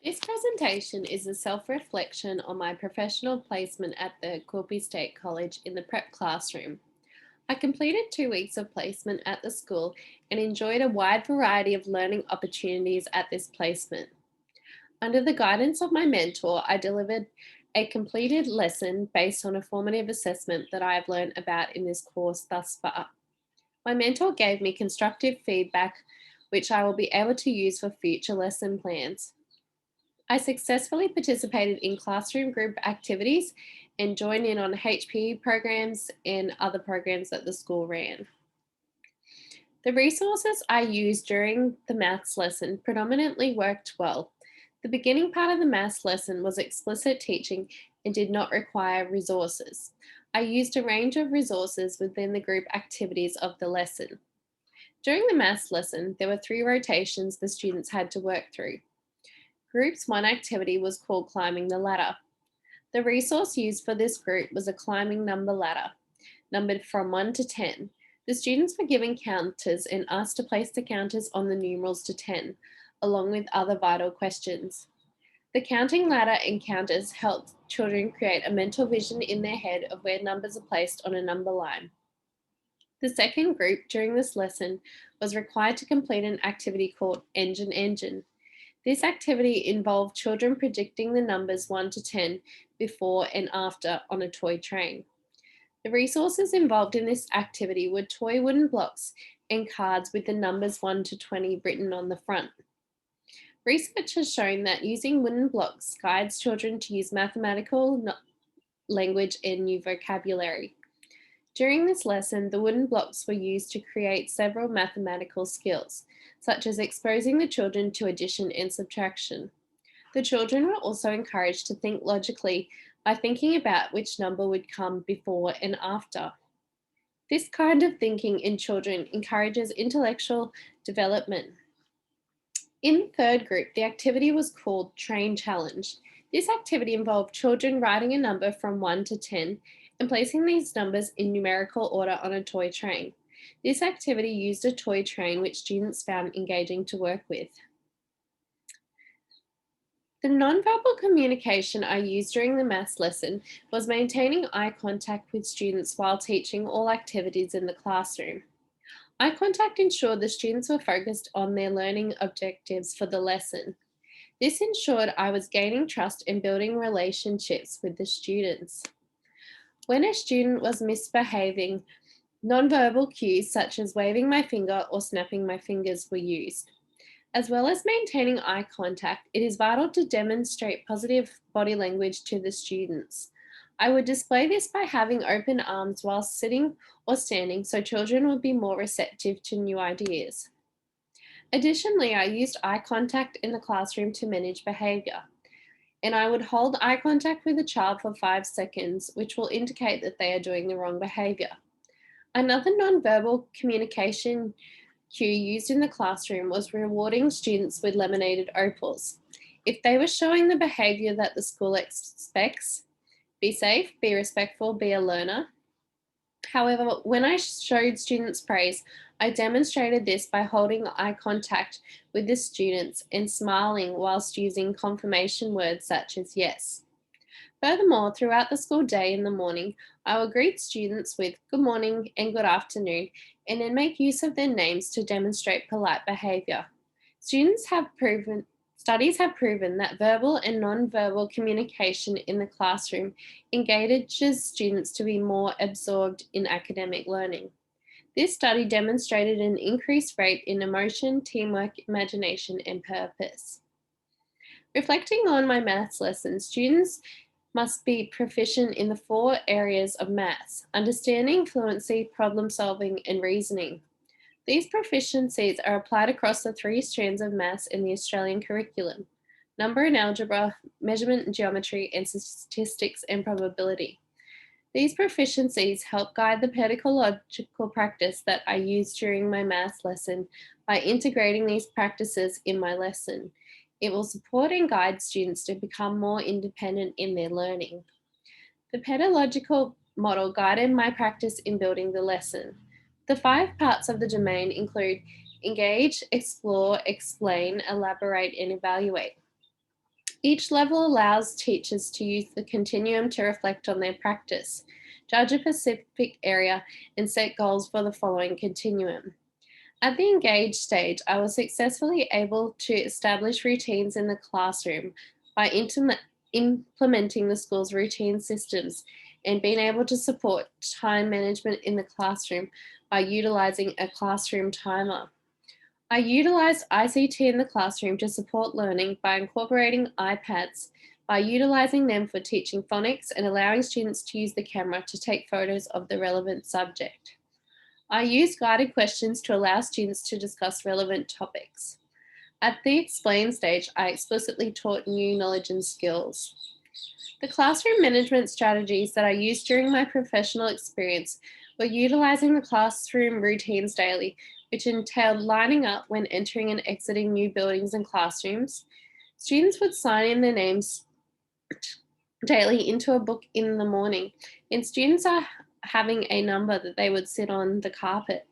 This presentation is a self-reflection on my professional placement at the Quilpie State College in the prep classroom. I completed 2 weeks of placement at the school and enjoyed a wide variety of learning opportunities at this placement. Under the guidance of my mentor, I delivered a completed lesson based on a formative assessment that I have learned about in this course thus far. My mentor gave me constructive feedback, which I will be able to use for future lesson plans. I successfully participated in classroom group activities and joined in on HPE programs and other programs that the school ran. The resources I used during the maths lesson predominantly worked well. The beginning part of the maths lesson was explicit teaching and did not require resources. I used a range of resources within the group activities of the lesson. During the maths lesson, there were 3 rotations the students had to work through. Group's 1 activity was called climbing the ladder. The resource used for this group was a climbing number ladder, numbered from 1 to 10. The students were given counters and asked to place the counters on the numerals to 10, along with other vital questions. The counting ladder and counters helped children create a mental vision in their head of where numbers are placed on a number line. The second group during this lesson was required to complete an activity called Engine. This activity involved children predicting the numbers 1 to 10 before and after on a toy train. The resources involved in this activity were toy wooden blocks and cards with the numbers 1 to 20 written on the front. Research has shown that using wooden blocks guides children to use mathematical language and new vocabulary. During this lesson, the wooden blocks were used to create several mathematical skills, such as exposing the children to addition and subtraction. The children were also encouraged to think logically by thinking about which number would come before and after. This kind of thinking in children encourages intellectual development. In the third group, the activity was called Train Challenge. This activity involved children writing a number from 1 to 10 and placing these numbers in numerical order on a toy train. This activity used a toy train which students found engaging to work with. The nonverbal communication I used during the maths lesson was maintaining eye contact with students while teaching all activities in the classroom. Eye contact ensured the students were focused on their learning objectives for the lesson. This ensured I was gaining trust and building relationships with the students. When a student was misbehaving, nonverbal cues such as waving my finger or snapping my fingers were used. As well as maintaining eye contact, it is vital to demonstrate positive body language to the students. I would display this by having open arms while sitting or standing so children would be more receptive to new ideas. Additionally, I used eye contact in the classroom to manage behaviour, and I would hold eye contact with a child for 5 seconds, which will indicate that they are doing the wrong behaviour. Another nonverbal communication cue used in the classroom was rewarding students with laminated opals. If they were showing the behaviour that the school expects, be safe, be respectful, be a learner. However, when I showed students praise, I demonstrated this by holding eye contact with the students and smiling whilst using confirmation words such as yes. Furthermore, throughout the school day in the morning, I will greet students with good morning and good afternoon, and then make use of their names to demonstrate polite behaviour. Studies have proven that verbal and non-verbal communication in the classroom engages students to be more absorbed in academic learning. This study demonstrated an increased rate in emotion, teamwork, imagination, and purpose. Reflecting on my maths lessons, students must be proficient in the 4 areas of maths: understanding, fluency, problem solving, and reasoning. These proficiencies are applied across the 3 strands of maths in the Australian curriculum: number and algebra, measurement and geometry, and statistics and probability. These proficiencies help guide the pedagogical practice that I use during my maths lesson by integrating these practices in my lesson. It will support and guide students to become more independent in their learning. The pedagogical model guided my practice in building the lesson. The 5 parts of the domain include engage, explore, explain, elaborate, and evaluate. Each level allows teachers to use the continuum to reflect on their practice, judge a specific area, and set goals for the following continuum. At the engage stage, I was successfully able to establish routines in the classroom by implementing the school's routine systems and being able to support time management in the classroom by utilizing a classroom timer. I utilized ICT in the classroom to support learning by incorporating iPads, by utilizing them for teaching phonics and allowing students to use the camera to take photos of the relevant subject. I used guided questions to allow students to discuss relevant topics. At the explain stage, I explicitly taught new knowledge and skills. The classroom management strategies that I used during my professional experience were utilizing the classroom routines daily, which entailed lining up when entering and exiting new buildings and classrooms. Students would sign in their names daily into a book in the morning, and students are having a number that they would sit on the carpet.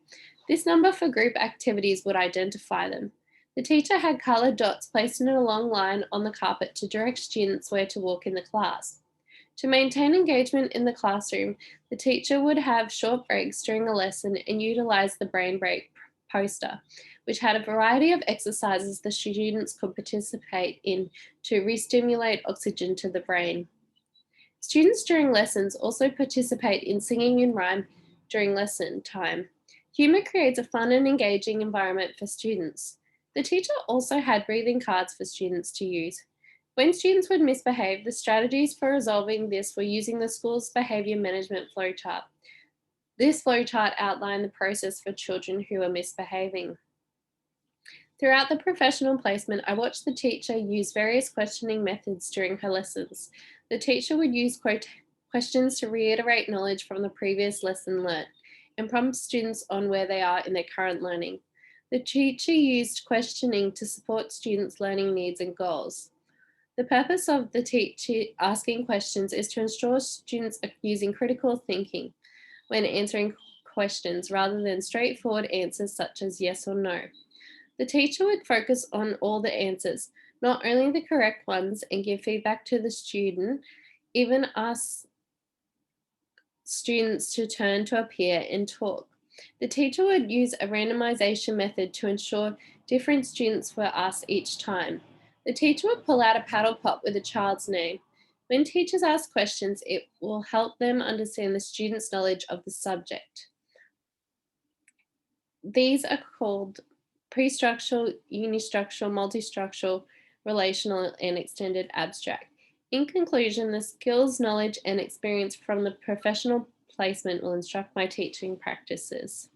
This number for group activities would identify them. The teacher had coloured dots placed in a long line on the carpet to direct students where to walk in the class. To maintain engagement in the classroom, the teacher would have short breaks during a lesson and utilize the brain break poster, which had a variety of exercises the students could participate in to re-stimulate oxygen to the brain. Students during lessons also participate in singing in rhyme during lesson time. Humour creates a fun and engaging environment for students. The teacher also had breathing cards for students to use. When students would misbehave, the strategies for resolving this were using the school's behaviour management flowchart. This flowchart outlined the process for children who were misbehaving. Throughout the professional placement, I watched the teacher use various questioning methods during her lessons. The teacher would use questions to reiterate knowledge from the previous lesson learnt and prompt students on where they are in their current learning. The teacher used questioning to support students' learning needs and goals. The purpose of the teacher asking questions is to ensure students are using critical thinking when answering questions rather than straightforward answers such as yes or no. The teacher would focus on all the answers, not only the correct ones, and give feedback to the student, even ask students to turn to a peer and talk. The teacher would use a randomization method to ensure different students were asked each time. The teacher would pull out a paddle pop with a child's name. When teachers ask questions, it will help them understand the student's knowledge of the subject. These are called pre-structural, unistructural, multistructural, relational, and extended abstract. In conclusion, the skills, knowledge, and experience from the professional placement will instruct my teaching practices.